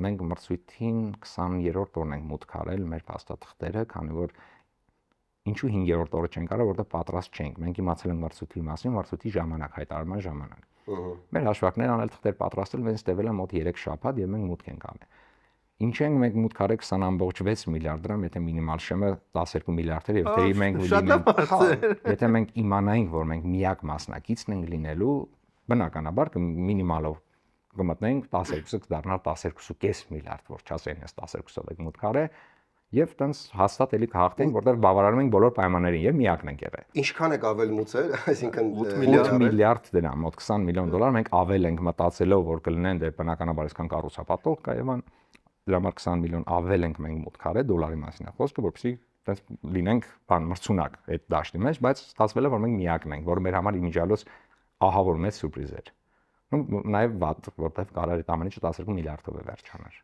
մենք մրցույթին 20-րդ օրն ենք մուտք արել մեր փաստաթղթերը, քանի որ ինչու 5-րդ օրը չենք արել, որտեղ պատրաստ չենք։ Մենք իմացել ենք մրցույթի մասին, մրցույթի ժամանակ, հայտարարման ժամանակ։ Մեր հաշվարկներն անել թղթեր պատրաստել, մենք տևել է մոտ 3 շաբաթ եւ մենք մուտք ենք արել։ Ինչ ենք մենք մուտք արել 20.6 միլիարդ դրամ, եթե մինիմալ շեմը 12 միլիարդ էր, եւ եթե մենք եթե մենք իմանայինք, որ մենք միակ մասնակիցն ենք լինելու, բնականաբար մինիմալով կմտնենք 12-ը կդառնար 12.5 միլիարդ, որ չասեն ես 12-ով եք մուտք արել, եւ տենց հաստատ էլի կհաղթենք, որտեղ բավարարում ենք բոլոր պայմաններին եւ միակն ենք եղել։ Ինչքան եք ավել մուծել, այսինքն 8 միլիարդ դրամ, մոտ 20 միլիոն դոլար մենք ավել ենք մտածելով, որ կլինեն դե բնականաբար այսքան կառուցապատող կա Եվան, դրա համար 20 միլիոն ավել ենք մենք մուտք արել, դոլարի մասին է խոսքը, որպեսզի տես լինենք մրցունակ այդ դաշտի մեջ, բայց ստացվել է որ մենք միակն ենք, որ մեր համար իմիջիալոց ահավոր մեծ սուրպրիզ էր։ Ու նաև վատ, որտեղ կարար այդ ամենը 12 միլիարդով է վերջանար։